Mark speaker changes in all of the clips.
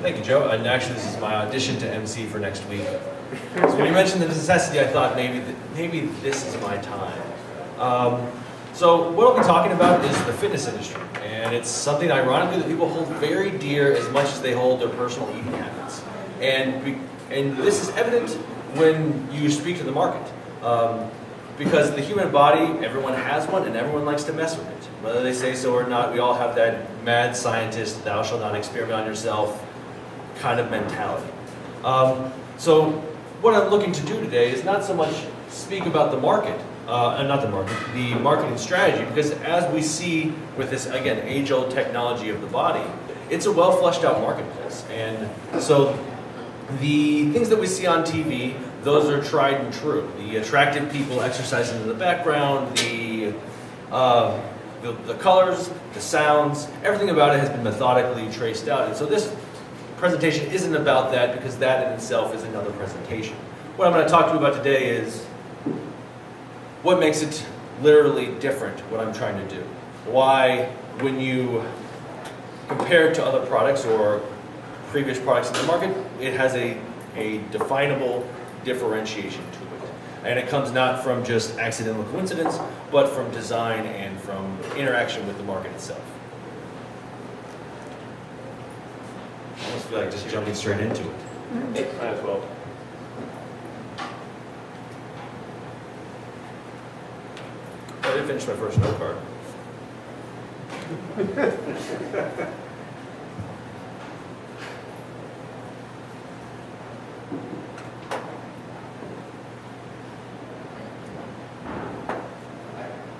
Speaker 1: Thank you, Joe. And actually, this is my audition to MC for next week. So when you mentioned the necessity, I thought maybe this is my time. So what I'll be talking about is the fitness industry, and it's something ironically that people hold very dear as much as they hold their personal eating habits. And this is evident when you speak to the market. Because the human body, everyone has one and everyone likes to mess with it. Whether they say so or not, we all have that mad scientist, thou shalt not experiment on yourself kind of mentality. So what I'm looking to do today is not so much speak about the market, the marketing strategy, because as we see with this, again, age-old technology of the body, it's a well fleshed out marketplace. And so the things that we see on TV, those are tried and true. The attractive people exercising in the background, the colors, the sounds, everything about it has been methodically traced out. And so this presentation isn't about that, because that in itself is another presentation. What I'm going to talk to you about today is what makes it literally different, what I'm trying to do. Why, when you compare it to other products or previous products in the market, it has a definable differentiation to it. And it comes not from just accidental coincidence, but from design and from interaction with the market itself. I almost feel like just jumping straight into it.
Speaker 2: Might as well.
Speaker 1: I did finish my first note card.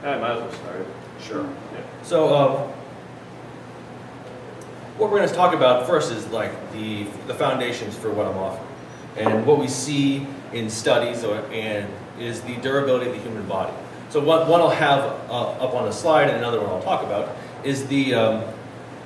Speaker 2: I might as well start.
Speaker 1: Sure.
Speaker 2: Yeah.
Speaker 1: So, what we're going to talk about first is like the foundations for what I'm offering, and what we see in studies and is the durability of the human body. So one I'll have up on the slide, and another one I'll talk about is the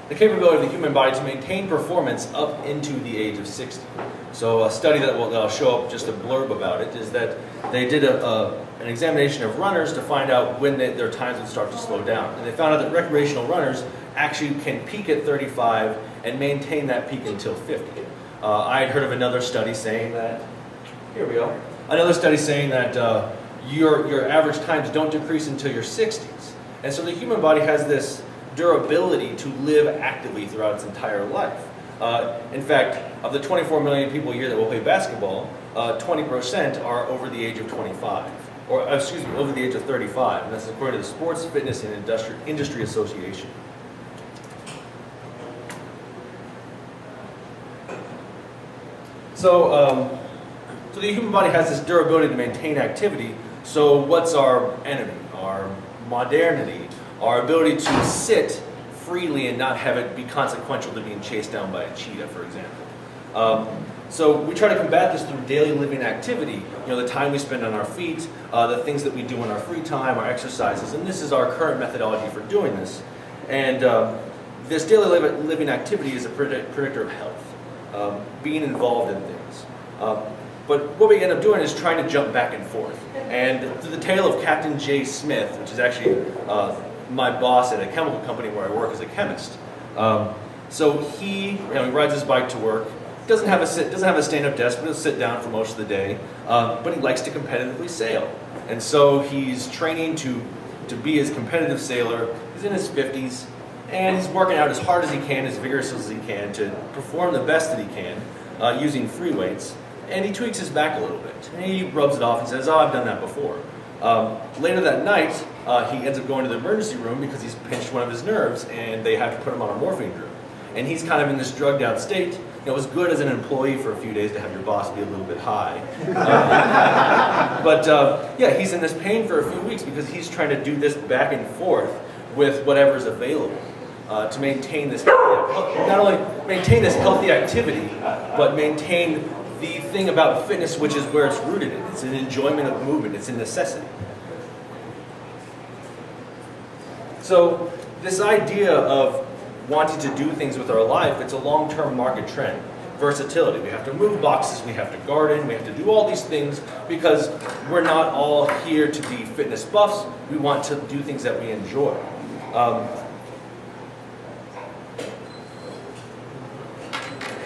Speaker 1: capability of the human body to maintain performance up into the age of 60. So a study that I'll show up just a blurb about it is that they did an examination of runners to find out when their times would start to slow down. And they found out that recreational runners actually can peak at 35 and maintain that peak until 50. I had heard of another study saying that, here we go, another study saying that your average times don't decrease until your 60s. And so the human body has this durability to live actively throughout its entire life. In fact, of the 24 million people a year that will play basketball, 20% are over the age of 25, or excuse me, over the age of 35, and that's according to the Sports, Fitness, and Industry Association. So, so the human body has this durability to maintain activity. So what's our enemy? Our modernity, our ability to sit freely and not have it be consequential to being chased down by a cheetah, for example. So we try to combat this through daily living activity, the time we spend on our feet, the things that we do in our free time, our exercises, and this is our current methodology for doing this. And this daily living activity is a predictor of health, being involved in things. But what we end up doing is trying to jump back and forth. And through the tale of Captain J. Smith, which is actually my boss at a chemical company where I work as a chemist. So he rides his bike to work. Doesn't have a stand-up desk, but he'll sit down for most of the day. But he likes to competitively sail, and so he's training to be his competitive sailor. He's in his 50s, and he's working out as hard as he can, as vigorous as he can, to perform the best that he can using free weights. And he tweaks his back a little bit, and he rubs it off and says, "Oh, I've done that before." Later that night, he ends up going to the emergency room because he's pinched one of his nerves, and they have to put him on a morphine drip. And he's kind of in this drugged out state. It was good as an employee for a few days to have your boss be a little bit high. But yeah, he's in this pain for a few weeks because he's trying to do this back and forth with whatever's available to maintain this, not only maintain this healthy activity, but maintain the thing about fitness, which is where it's rooted in. It's an enjoyment of movement. It's a necessity. So this idea of wanting to do things with our life, it's a long-term market trend. Versatility. We have to move boxes, we have to garden, we have to do all these things because we're not all here to be fitness buffs. We want to do things that we enjoy.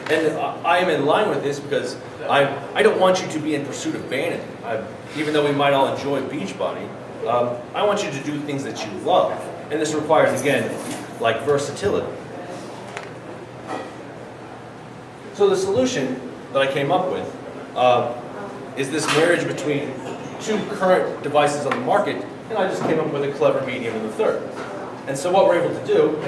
Speaker 1: And I am in line with this because I don't want you to be in pursuit of vanity. Even though we might all enjoy Beachbody, I want you to do things that you love. And this requires, again, like versatility. So the solution that I came up with is this marriage between two current devices on the market, and I just came up with a clever medium in the third. And so what we're able to do,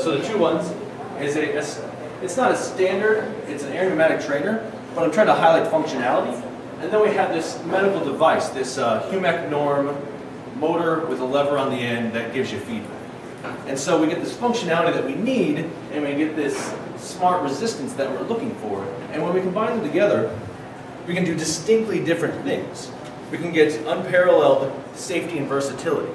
Speaker 1: so the two ones is it's not a standard, it's an air pneumatic trainer, but I'm trying to highlight functionality. And then we have this medical device, this Humec Norm motor with a lever on the end that gives you feedback. And so we get this functionality that we need, and we get this smart resistance that we're looking for. And when we combine them together, we can do distinctly different things. We can get unparalleled safety and versatility.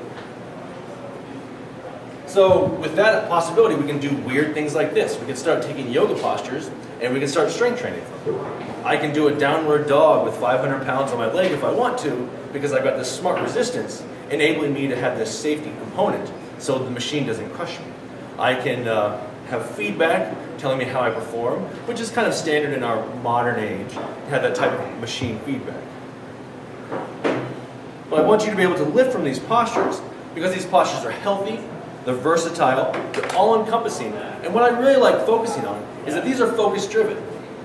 Speaker 1: So with that possibility, we can do weird things like this. We can start taking yoga postures, and we can start strength training from them. I can do a downward dog with 500 pounds on my leg if I want to, because I've got this smart resistance enabling me to have this safety component so the machine doesn't crush me. I can have feedback telling me how I perform, which is kind of standard in our modern age, to have that type of machine feedback. But I want you to be able to lift from these postures because these postures are healthy, they're versatile, they're all-encompassing, and what I really like focusing on is that these are focus-driven.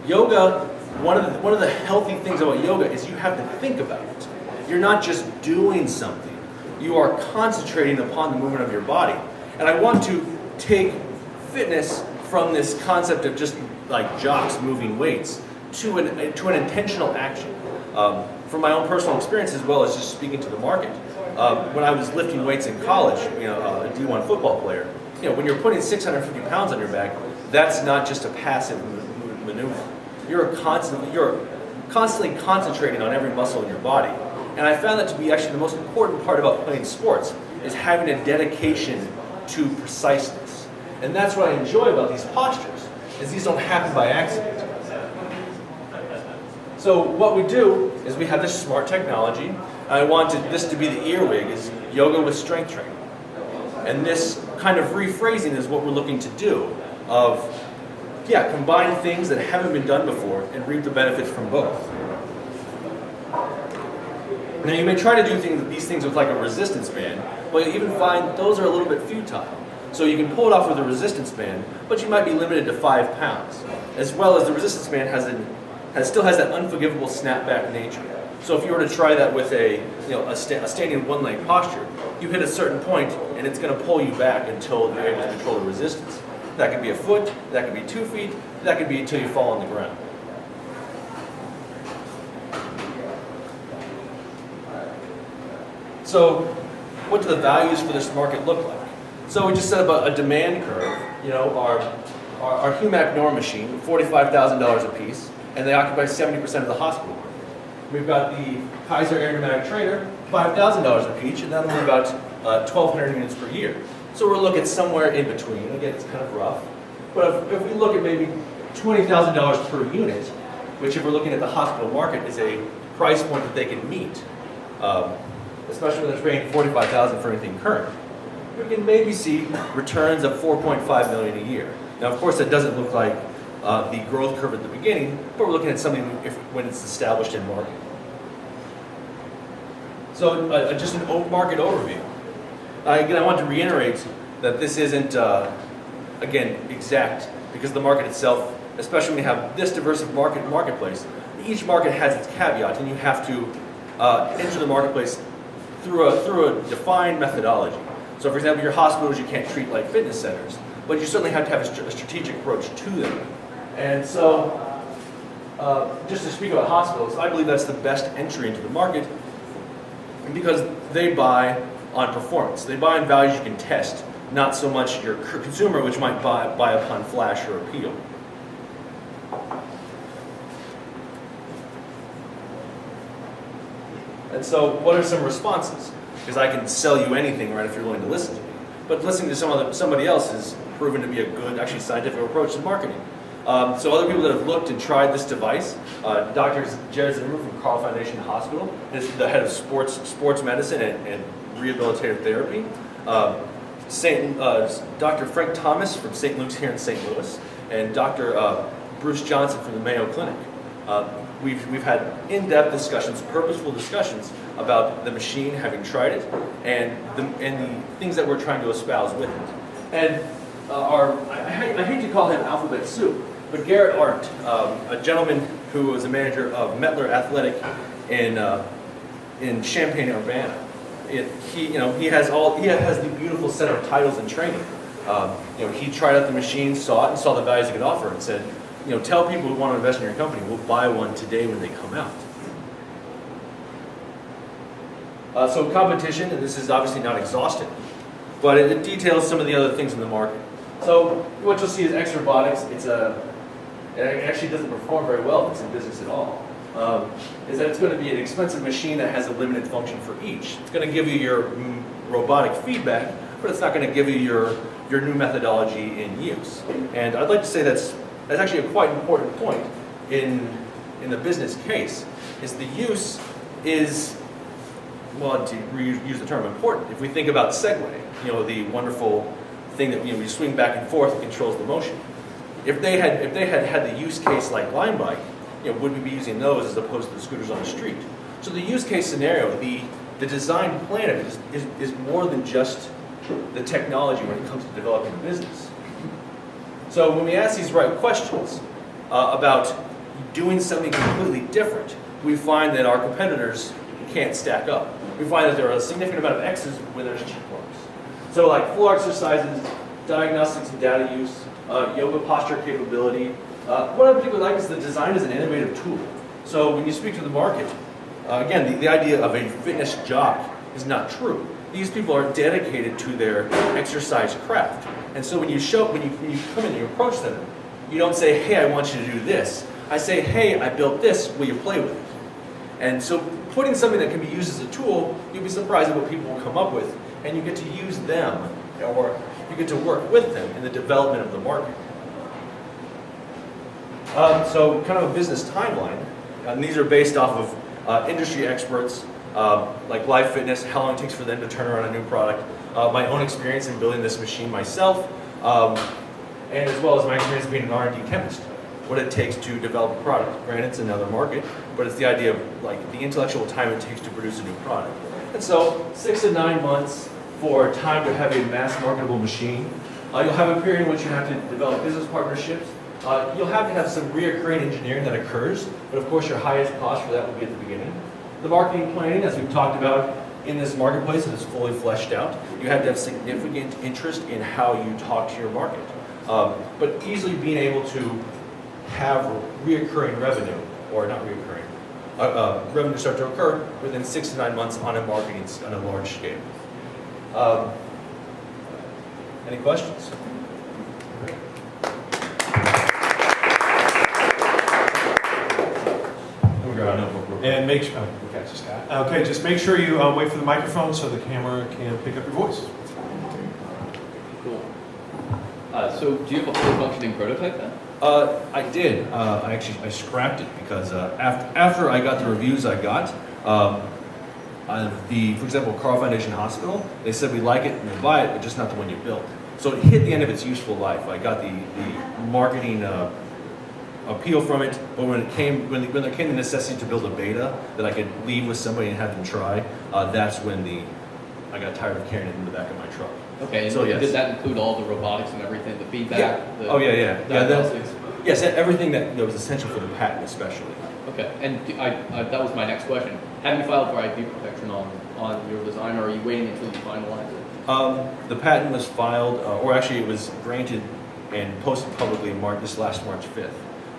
Speaker 1: Yoga, one of the healthy things about yoga is you have to think about it. You're not just doing something. You are concentrating upon the movement of your body. And I want to take fitness from this concept of just like jocks moving weights to an intentional action. From my own personal experience as well as just speaking to the market. When I was lifting weights in college, a D1 football player, when you're putting 650 pounds on your back, that's not just a passive maneuver. You're constantly concentrating on every muscle in your body. And I found that to be actually the most important part about playing sports, is having a dedication to preciseness. And that's what I enjoy about these postures, is these don't happen by accident. So what we do is we have this smart technology. I wanted this to be the earwig, is yoga with strength training. And this kind of rephrasing is what we're looking to do, of combine things that haven't been done before and reap the benefits from both. Now you may try to do these things with like a resistance band, but you even find those are a little bit futile. So you can pull it off with a resistance band, but you might be limited to 5 pounds. As well as the resistance band still has that unforgivable snapback nature. So if you were to try that with a standing one-leg posture, you hit a certain point and it's going to pull you back until you're able to control the resistance. That could be a foot, that could be 2 feet, that could be until you fall on the ground. So what do the values for this market look like? So we just set up a demand curve. Our Humec Norm machine, $45,000 a piece, and they occupy 70% of the hospital market. We've got the Kaiser Air Pneumatic Trainer, $5,000 a piece, and that'll be about 1,200 units per year. So we're looking somewhere in between. Again, it's kind of rough. But if we look at maybe $20,000 per unit, which if we're looking at the hospital market is a price point that they can meet, especially when they're paying $45,000 for anything current, we can maybe see returns of $4.5 million a year. Now, of course, that doesn't look like the growth curve at the beginning, but we're looking at something when it's established in market. So just an market overview. Again, I want to reiterate that this isn't, again, exact, because the market itself, especially when you have this diverse marketplace, each market has its caveat, and you have to enter the marketplace through a defined methodology. So for example, your hospitals you can't treat like fitness centers, but you certainly have to have a strategic approach to them. And so, just to speak about hospitals, I believe that's the best entry into the market because they buy on performance. They buy on values you can test, not so much your consumer, which might buy upon flash or appeal. And so, what are some responses? Because I can sell you anything, right, if you're willing to listen to me. But listening to somebody else has proven to be a good, actually scientific approach to marketing. So other people that have looked and tried this device, Dr. Jared Zimmerman from Carl Foundation Hospital is the head of sports medicine and rehabilitative therapy. Dr. Frank Thomas from St. Luke's here in St. Louis, and Dr. Bruce Johnson from the Mayo Clinic. We've had in-depth discussions, purposeful discussions about the machine, having tried it, and the things that we're trying to espouse with it. And I hate to call him Alphabet Soup, but Garrett Arndt, a gentleman who was a manager of Mettler Athletic in Champaign-Urbana, he has the beautiful set of titles and training. He tried out the machine, saw it, and saw the values it could offer, and said, tell people who want to invest in your company, we'll buy one today when they come out. So competition, and this is obviously not exhaustive, but it details some of the other things in the market. So what you'll see is X Robotics. It actually doesn't perform very well if it's in business at all. Is that it's going to be an expensive machine that has a limited function for each. It's going to give you your robotic feedback, but it's not going to give you your new methodology in use. And I'd like to say that's actually a quite important point in the business case, is the use is, well, to use the term important, if we think about Segway, the wonderful thing that you swing back and forth, it controls the motion. If they had the use case like Line Bike, would we be using those as opposed to the scooters on the street? So the use case scenario, the design plan of it is more than just the technology when it comes to developing a business. So when we ask these right questions about doing something completely different, we find that our competitors can't stack up. We find that there are a significant amount of X's when there's check marks. So like full exercises, diagnostics and data use, yoga posture capability. What I particularly like is the design is an innovative tool. So when you speak to the market, again, the idea of a fitness jock is not true. These people are dedicated to their exercise craft. And so when you come in and you approach them, you don't say, hey, I want you to do this. I say, hey, I built this, will you play with it? And so putting something that can be used as a tool, you'll be surprised at what people will come up with. And you get to use them, or you get to work with them in the development of the market. So kind of a business timeline. And these are based off of industry experts, like Live Fitness, how long it takes for them to turn around a new product, my own experience in building this machine myself, and as well as my experience being an R&D chemist, what it takes to develop a product. Granted, it's another market, but it's the idea of the intellectual time it takes to produce a new product. And so 6 to 9 months for time to have a mass marketable machine. You'll have a period in which you have to develop business partnerships. You'll have to have some reoccurring engineering that occurs, but of course your highest cost for that will be at the beginning. The marketing planning, as we've talked about in this marketplace, that is fully fleshed out. You have to have significant interest in how you talk to your market. But easily being able to have reoccurring revenue, or not reoccurring, revenue start to occur within 6 to 9 months on a marketing on a large scale. Any questions?
Speaker 3: And make sure, okay, just make sure you wait for the microphone so the camera can pick up your voice.
Speaker 4: Cool. So do you have a fully functioning prototype then?
Speaker 1: I did. I scrapped it because after I got the reviews I got, for example, Carl Foundation Hospital, they said we like it and we'll buy it, but just not the one you built. So it hit the end of its useful life. I got the marketing appeal from it, but when there came the necessity to build a beta that I could leave with somebody and have them try, that's when I got tired of carrying it in the back of my truck.
Speaker 4: Okay, and
Speaker 1: so yes.
Speaker 4: Did that include all the robotics and everything, the feedback?
Speaker 1: Yeah.
Speaker 4: Diagnostics?
Speaker 1: Yes, everything that was essential for the patent especially.
Speaker 4: Okay, and that was my next question. Have you filed for IP protection on your design, or are you waiting until you finalize it?
Speaker 1: The patent was filed, or actually it was granted and posted publicly this last March 5th.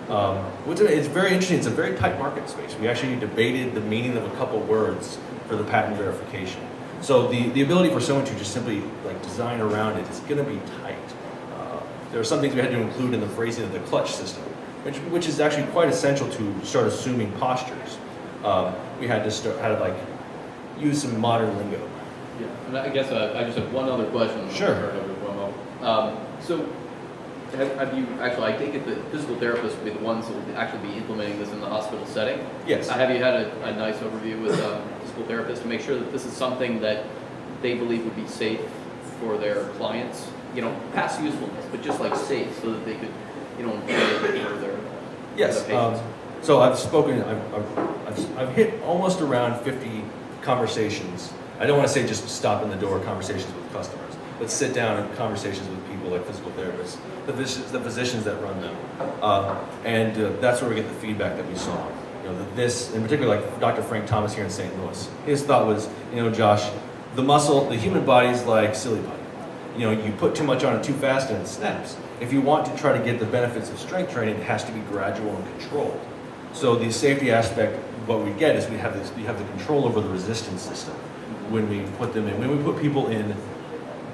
Speaker 1: It's very interesting. It's a very tight market space. We actually debated the meaning of a couple words for the patent verification. So the ability for someone to just simply design around it is going to be tight. There are some things we had to include in the phrasing of the clutch system, which is actually quite essential to start assuming postures. We had to use some modern lingo.
Speaker 4: Yeah, and I guess I just have one other question.
Speaker 1: Sure.
Speaker 4: So have you actually, I take it that physical therapists will be the ones that will actually be implementing this in the hospital setting?
Speaker 1: Yes.
Speaker 4: Have you had a nice overview with physical therapists to make sure that this is something that they believe would be safe for their clients? Past usefulness, but just safe so that they could, employ it for
Speaker 1: Yes.
Speaker 4: the patients?
Speaker 1: So I've spoken. I've hit almost around 50 conversations. I don't want to say just stop in the door conversations with customers, but sit down and conversations with people like physical therapists, the physicians that run them, and that's where we get the feedback that we saw. You know, that this, in particular, like Dr. Frank Thomas here in St. Louis, his thought was, you know, Josh, the human body is like silly putty. You know, you put too much on it too fast and it snaps. If you want to try to get the benefits of strength training, it has to be gradual and controlled. So the safety aspect, what we get is we have the control over the resistance system when we put them in, when we put people in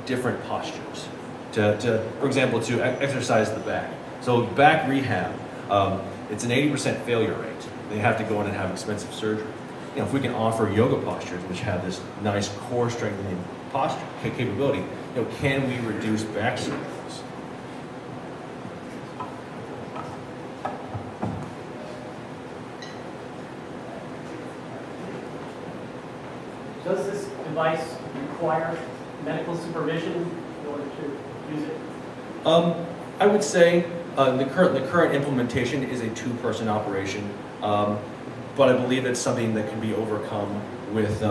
Speaker 1: different postures for example, to exercise the back. So back rehab, it's an 80% failure rate. They have to go in and have expensive surgery. You know, if we can offer yoga postures, which have this nice core strengthening posture capability, you know, can we reduce back surgeries?
Speaker 5: Does this device require medical supervision in order to use it?
Speaker 1: I would say the current implementation is a two-person operation, but I believe it's something that can be overcome with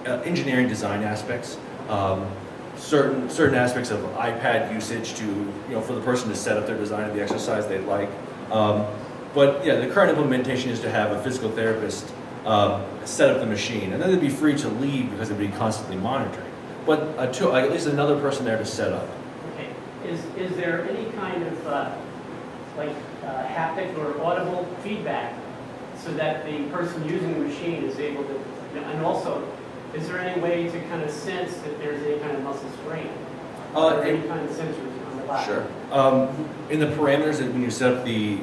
Speaker 1: engineering design aspects. Certain aspects of iPad usage for the person to set up their design of the exercise they like. But yeah, the current implementation is to have a physical therapist set up the machine, and then they'd be free to leave because they'd be constantly monitoring. But at least another person there to set up.
Speaker 5: Okay. Is there any kind of haptic or audible feedback so that the person using the machine is able to, and also, is there any way to kind of sense that there's any kind of muscle strain? Or any kind of sensors on the body?
Speaker 1: Sure. In the parameters, when you set up the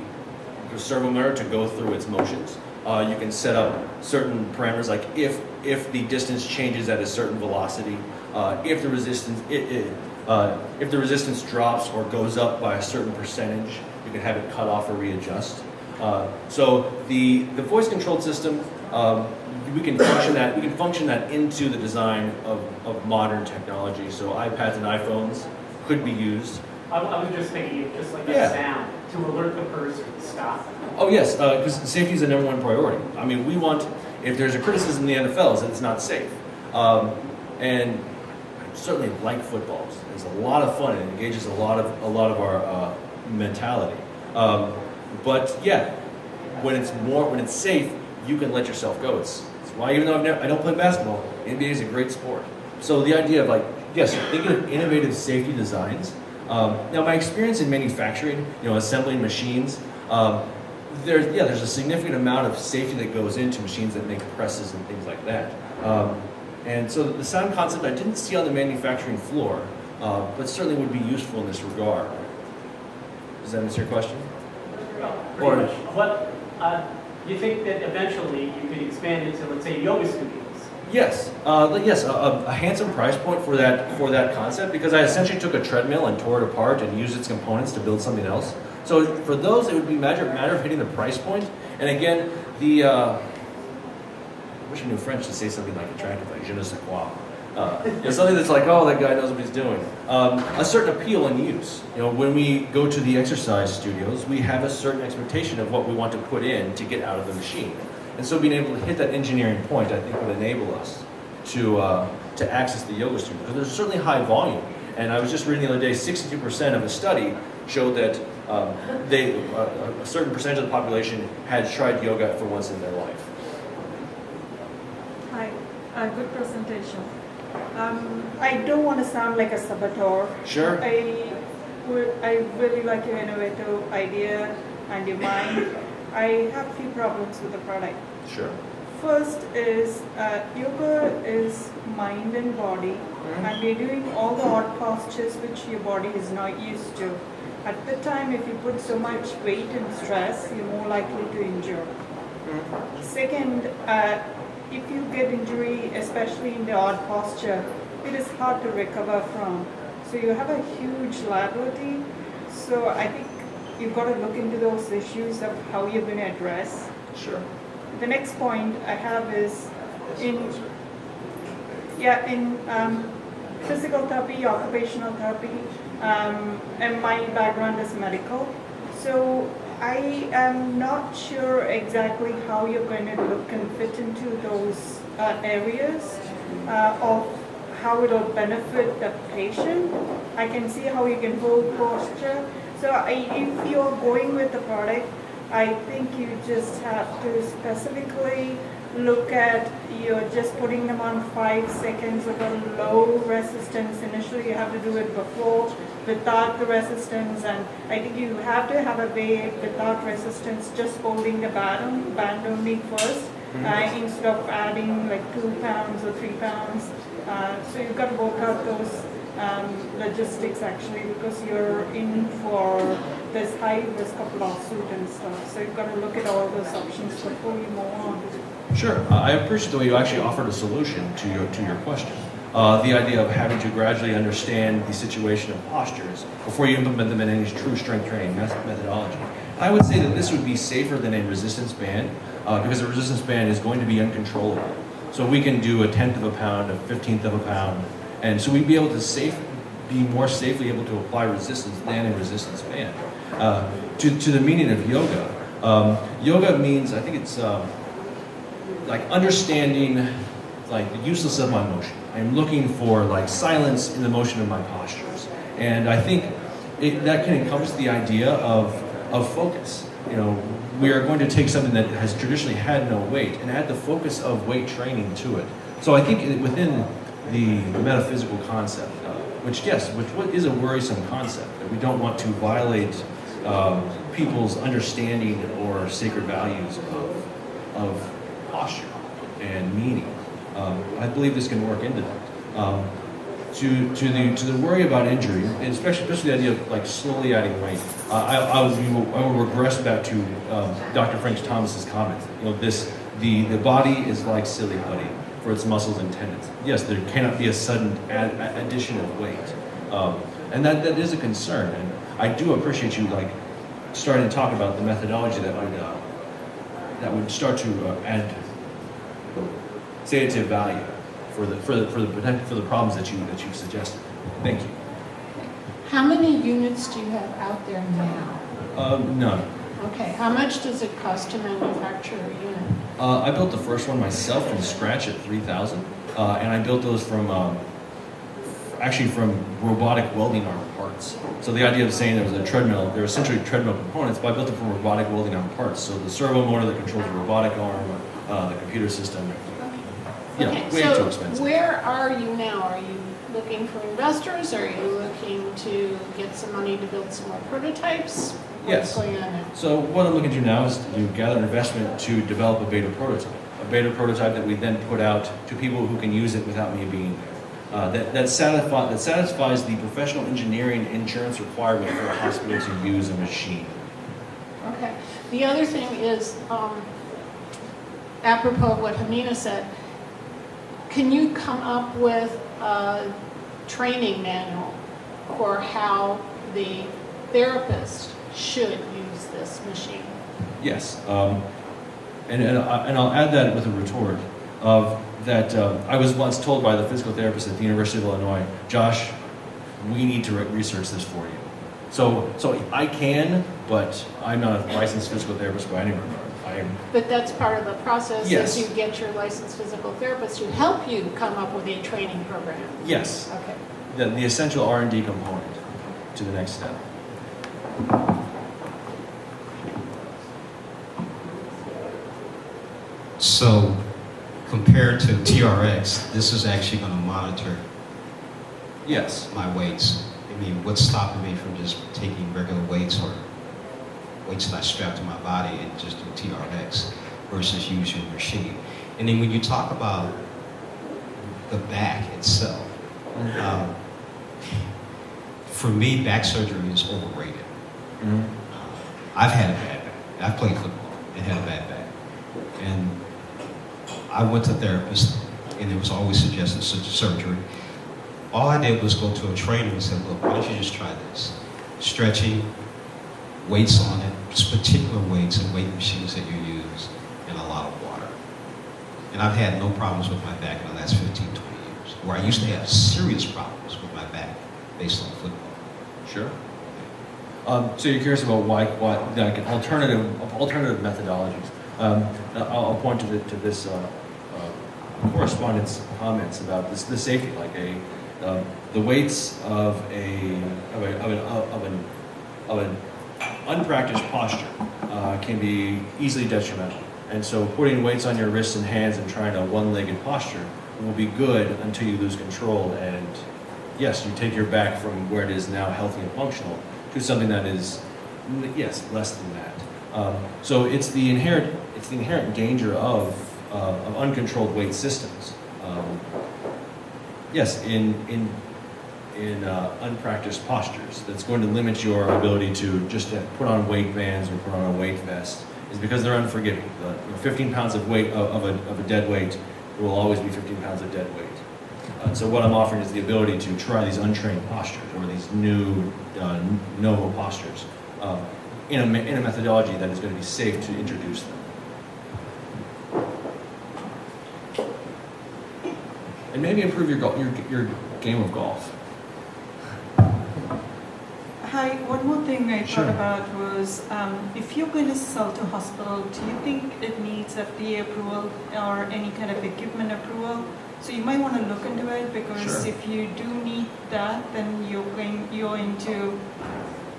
Speaker 1: servo motor to go through its motions, you can set up certain parameters, like if the distance changes at a certain velocity, if the resistance drops or goes up by a certain percentage, you can have it cut off or readjust. So the voice controlled system, we can function that into the design of modern technology. So iPads and iPhones could be used.
Speaker 5: I was just thinking of just like a sound to alert the person to stop.
Speaker 1: Oh yes, because safety is the number one priority. I mean, we want, if there's a criticism in the NFL, is that it's not safe. And I certainly like football. It's a lot of fun. It engages a lot of our mentality. But yeah, when it's safe, you can let yourself go. It's why, even though I don't play basketball, NBA is a great sport. So the idea of thinking of innovative safety designs. Now, my experience in manufacturing, assembling machines, there's a significant amount of safety that goes into machines that make presses and things like that. And so the sound concept I didn't see on the manufacturing floor, but certainly would be useful in this regard. Does that answer your question?
Speaker 5: Pretty much. What you think that eventually you could expand into, let's say, yoga studios?
Speaker 1: Yes, a handsome price point for that concept, because I essentially took a treadmill and tore it apart and used its components to build something else. So for those, it would be a matter of hitting the price point. And again, I wish I knew French to say something like attractive, like je ne sais quoi. Something that's like, oh, that guy knows what he's doing. A certain appeal and use. When we go to the exercise studios, we have a certain expectation of what we want to put in to get out of the machine. And so being able to hit that engineering point, I think, would enable us to access the yoga studio, because there's certainly high volume. And I was just reading the other day, 62% of a study showed that a certain percentage of the population had tried yoga for once in their life.
Speaker 6: Hi, good presentation. I don't want to sound like a saboteur.
Speaker 1: Sure.
Speaker 6: I really like your innovative idea and your mind. I have a few problems with the product.
Speaker 1: Sure.
Speaker 6: First is yoga is mind and body, and we're doing all the odd postures which your body is not used to. At the time, if you put so much weight and stress, you're more likely to injure. Second, if you get injury, especially in the odd posture, it is hard to recover from. So you have a huge liability. So I think you've got to look into those issues of how you're going to address.
Speaker 1: Sure.
Speaker 6: The next point I have is in physical therapy, occupational therapy, and my background is medical. So I am not sure exactly how you're going to look and fit into those areas of how it will benefit the patient. I can see how you can hold posture. So if you're going with the product, I think you just have to specifically look at, you're just putting them on 5 seconds of a low resistance. Initially you have to do it before, without the resistance, and I think you have to have a way without resistance, just holding the band only first, instead of adding like 2 pounds or 3 pounds. So you've got to work out those logistics actually, because you're in for this high risk of lawsuit and stuff. So you've got to look at all those options before you move on.
Speaker 1: Sure. I appreciate the way you actually offered a solution to your question. The idea of having to gradually understand the situation of postures before you implement them in any true strength training methodology. I would say that this would be safer than a resistance band because a resistance band is going to be uncontrollable. So we can do a 1/10 of a pound, a 15th of a pound, and so we'd be able to be more safely able to apply resistance than a resistance band. To the meaning of yoga, yoga means, I think it's like understanding like the useless of my motion. I'm looking for like silence in the motion of my postures, and I think that can encompass the idea of focus. You know, we are going to take something that has traditionally had no weight and add the focus of weight training to it. So I think within the metaphysical concept, which is a worrisome concept, that we don't want to violate people's understanding or sacred values of posture and meaning. I believe this can work into that. To the worry about injury, and especially the idea of like slowly adding weight, I will regress back to Dr. Frank Thomas's comment. You know, the body is like silly putty for its muscles and tendons. Yes, there cannot be a sudden addition of weight, and that is a concern. And I do appreciate you like starting to talk about the methodology that would start to add sedative value for the problems that you've suggested. Thank you.
Speaker 7: How many units do you have out there now?
Speaker 1: None.
Speaker 7: Okay, how much does it cost to manufacture a unit?
Speaker 1: I built the first one myself from scratch at $3,000, and I built those from robotic welding arm parts. So the idea of saying there was a treadmill, they're essentially treadmill components, but I built them from robotic welding arm parts. So the servo motor that controls the robotic arm, the computer system. Yeah,
Speaker 7: Okay,
Speaker 1: way
Speaker 7: so
Speaker 1: too expensive.
Speaker 7: where are you now? Are you looking for investors? Are you looking to get some money to build some more prototypes?
Speaker 1: Yes.
Speaker 7: What's going on now?
Speaker 1: So what I'm looking to do now is to gather investment to develop a beta prototype that we then put out to people who can use it without me being there. That satisfies the professional engineering insurance requirement for a hospital to use a machine.
Speaker 7: Okay. The other thing is, apropos of what Hamina said, can you come up with a training manual for how the therapist should use this machine?
Speaker 1: Yes, and I'll add that with a retort of that I was once told by the physical therapist at the University of Illinois, Josh, we need to research this for you. So I can, but I'm not a licensed physical therapist by any regard.
Speaker 7: But that's part of the process,
Speaker 1: Yes.
Speaker 7: is you get your licensed physical therapist to help you come up with a training program.
Speaker 1: Yes,
Speaker 7: Okay.
Speaker 1: the essential R&D component to the next step.
Speaker 8: So compared to TRX, this is actually going to monitor
Speaker 1: Yes.
Speaker 8: my weights. I mean, what's stopping me from just taking regular weights or weights that I strap to my body and just do TRX versus use your machine? And then when you talk about the back itself, for me, back surgery is overrated.
Speaker 1: Mm-hmm.
Speaker 8: I've had a bad back. I've played football and had a bad back. And I went to therapists, and it was always suggested surgery. All I did was go to a trainer and said, look, why don't you just try this? Stretching, weights on it, just particular weights and weight machines that you use, and a lot of water. And I've had no problems with my back in the last 15, 20 years, where I used to have serious problems with my back based on football.
Speaker 1: Sure. So you're curious about why like alternative methodologies. I'll point to this correspondence comments about the safety, like the weights of an unpracticed posture can be easily detrimental. And so putting weights on your wrists and hands and trying a one-legged posture will be good until you lose control, and yes, you take your back from where it is now healthy and functional to something that is, yes, less than that. So it's the inherent danger of uncontrolled weight systems. Yes, in unpracticed postures, that's going to limit your ability to just put on weight bands or put on a weight vest, is because they're unforgiving. 15 pounds of weight of a dead weight will always be 15 pounds of dead weight. So what I'm offering is the ability to try these untrained postures or these new novel postures in a methodology that is going to be safe to introduce them. And maybe improve your game of golf.
Speaker 6: Hi, one more thing I
Speaker 1: Sure.
Speaker 6: thought about was, if you're going to sell to hospital, do you think it needs FDA approval or any kind of equipment approval? So you might want to look into it, because
Speaker 1: Sure.
Speaker 6: if you do need that, then you're into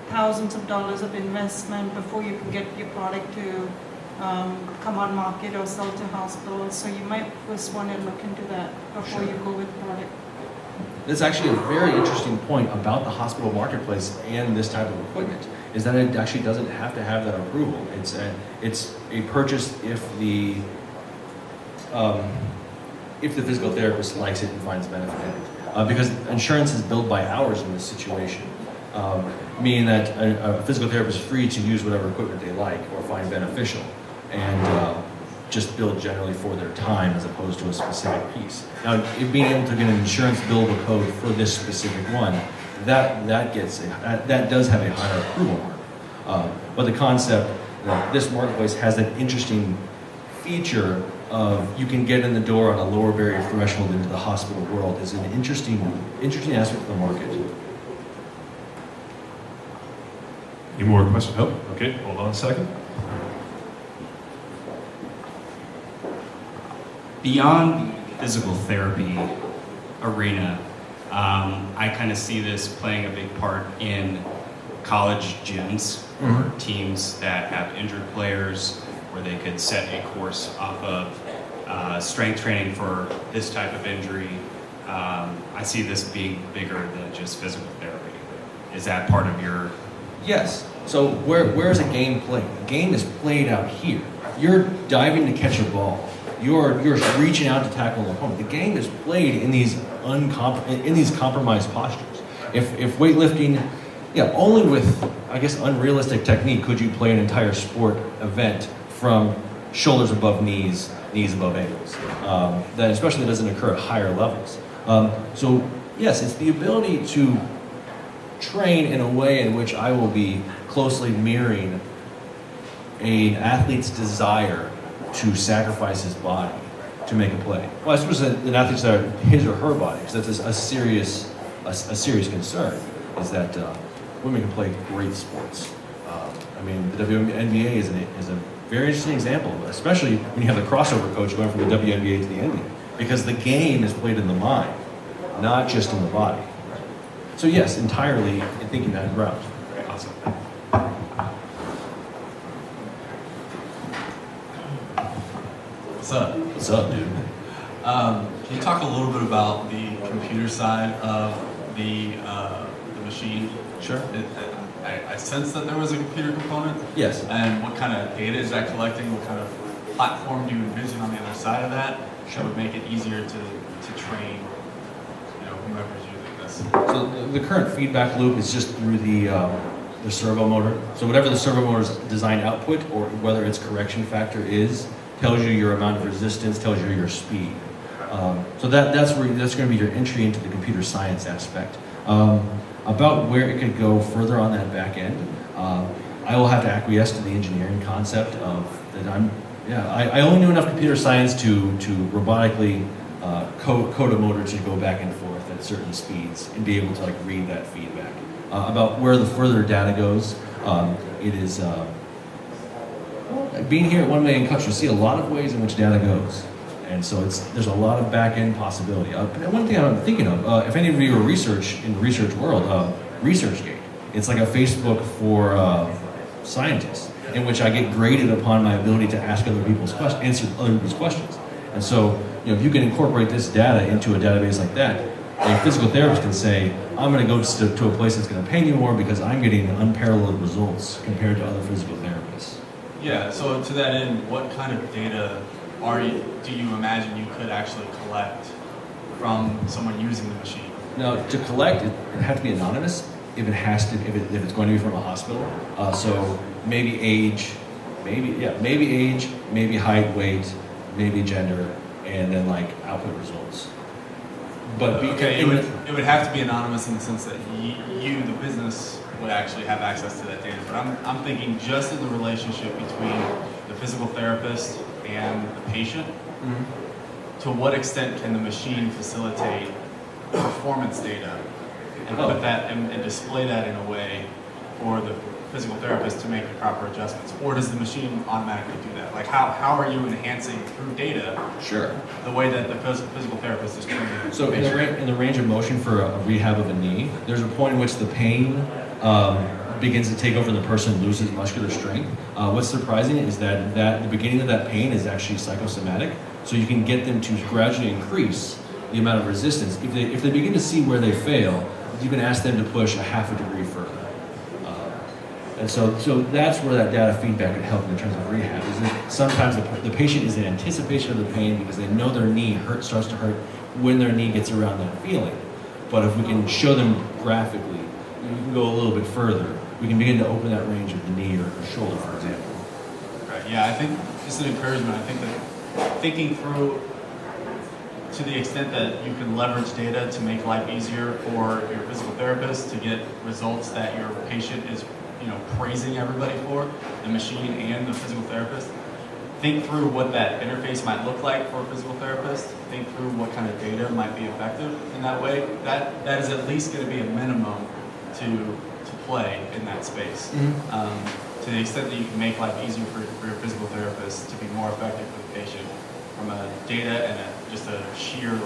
Speaker 6: thousands of dollars of investment before you can get your product to come on market or sell to hospitals. So you might first want to look into that before
Speaker 1: Sure.
Speaker 6: you go with product.
Speaker 1: That's actually a very interesting point about the hospital marketplace and this type of equipment, is that it actually doesn't have to have that approval. It's a purchase if the physical therapist likes it and finds benefit in it. Because insurance is billed by hours in this situation, meaning that a physical therapist is free to use whatever equipment they like or find beneficial, and just billed generally for their time as opposed to a specific piece. Now, being able to get an insurance billable code for this specific one, that does have a higher approval mark. But the concept that this marketplace has an interesting feature of you can get in the door on a lower barrier threshold into the hospital world is an interesting aspect of the market.
Speaker 3: Any more questions? Oh, okay, hold on a second.
Speaker 9: Beyond the physical therapy arena, I kind of see this playing a big part in college gyms or teams that have injured players, where they could set a course off of strength training for this type of injury. I see this being bigger than just physical therapy. Is that part of your...
Speaker 1: Yes. So where's a game played? A game is played out here. You're diving to catch a ball. You're reaching out to tackle an opponent. The game is played in these compromised postures. If weightlifting, only with, I guess, unrealistic technique could you play an entire sport event from shoulders above knees, knees above ankles. That especially doesn't occur at higher levels. So yes, it's the ability to train in a way in which I will be closely mirroring an athlete's desire to sacrifice his body to make a play. Well, I suppose an athlete's desire, his or her body, because that's a serious concern, is that women can play great sports. I mean, the WNBA is a very interesting example, especially when you have the crossover coach going from the WNBA to the NBA, because the game is played in the mind, not just in the body. So yes, entirely in thinking that route.
Speaker 9: Awesome.
Speaker 10: What's up?
Speaker 1: What's up, dude?
Speaker 10: Can you talk a little bit about the computer side of the machine?
Speaker 1: Sure.
Speaker 10: I sense that there was a computer component.
Speaker 1: Yes.
Speaker 10: And what kind of data is that collecting? What kind of platform do you envision on the other side of that? That would make it easier to train, whoever's using this.
Speaker 1: So the current feedback loop is just through the servo motor. So whatever the servo motor's design output, or whether its correction factor is, tells you your amount of resistance, tells you your speed. So that's going to be your entry into the computer science aspect. About where it could go further on that back end, I will have to acquiesce to the engineering concept of that. I only knew enough computer science to robotically code a motor to go back and forth at certain speeds and be able to read that feedback.
Speaker 11: about where the further data goes. It is being here at 1 Million Cuts, you see a lot of ways in which data goes. And so there's a lot of back-end possibility. One thing I'm thinking of, if any of you are in the research world, ResearchGate. It's like a Facebook for scientists, in which I get graded upon my ability to ask answer other people's questions. And so, if you can incorporate this data into a database like that, a physical therapist can say, I'm going to go to a place that's going to pay me more because I'm getting unparalleled results compared to other physical therapists.
Speaker 10: Yeah, so to that end, what kind of data do you imagine you could actually collect from someone using the machine?
Speaker 11: Now, to collect, it has to be anonymous if it's going to be from a hospital. So maybe age, maybe height, weight, maybe gender, and then like output results. But
Speaker 10: it would have to be anonymous in the sense that you, the business, would actually have access to that data. But I'm thinking just in the relationship between the physical therapist and the patient. Mm-hmm. To what extent can the machine facilitate performance data and put that and display that in a way for the physical therapist to make the proper adjustments? Or does the machine automatically do that? Like how are you enhancing through data the way that the physical therapist is training?
Speaker 11: So in the range of motion for a rehab of a knee, there's a point in which the pain begins to take over and the person loses muscular strength. What's surprising is that the beginning of that pain is actually psychosomatic, so you can get them to gradually increase the amount of resistance. If they begin to see where they fail, you can ask them to push a half a degree further. And so that's where that data feedback can help in terms of rehab. Is that sometimes the patient is in anticipation of the pain because they know their knee starts to hurt when their knee gets around that feeling. But if we can show them graphically, you can go a little bit further. We can begin to open that range of the knee or shoulder, for example.
Speaker 10: Right. Yeah, I think just an encouragement. I think that thinking through to the extent that you can leverage data to make life easier for your physical therapist to get results that your patient is, praising everybody for, the machine and the physical therapist. Think through what that interface might look like for a physical therapist. Think through what kind of data might be effective in that way. That is at least going to be a minimum to play in that space. Mm-hmm. To the extent that you can make life easier for your physical therapist to be more effective for the patient from a data and just a sheer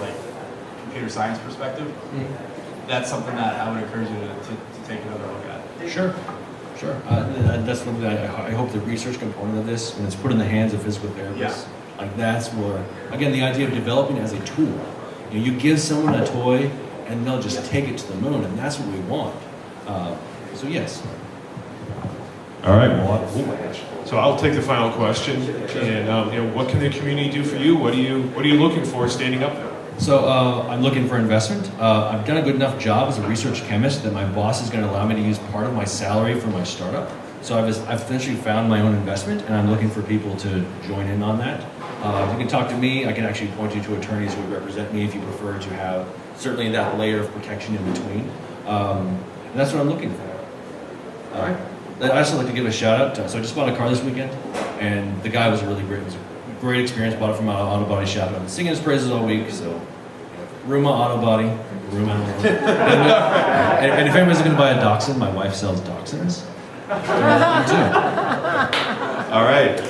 Speaker 10: computer science perspective, mm-hmm. That's something that I would encourage you to take another look at.
Speaker 11: Sure. That's something that I hope the research component of this, when it's put in the hands of physical therapists, that's where, again, the idea of developing as a tool. You give someone a toy and they'll just take it to the moon, and that's what we want. So yes.
Speaker 3: All right. So I'll take the final question. And what can the community do for you? What are you looking for standing up there?
Speaker 11: So I'm looking for investment. I've done a good enough job as a research chemist that my boss is going to allow me to use part of my salary for my startup. So I've essentially found my own investment, and I'm looking for people to join in on that. You can talk to me. I can actually point you to attorneys who would represent me if you prefer to have certainly that layer of protection in between. And that's what I'm looking for. I'd also like to give a shout out. So I just bought a car this weekend, and the guy was really great. It was a great experience. Bought it from an auto body shop. I've been singing his praises all week. So Ruma Auto Body. Ruma. And if anybody's going to buy a Dachshund, my wife sells Dachshunds.
Speaker 3: All right.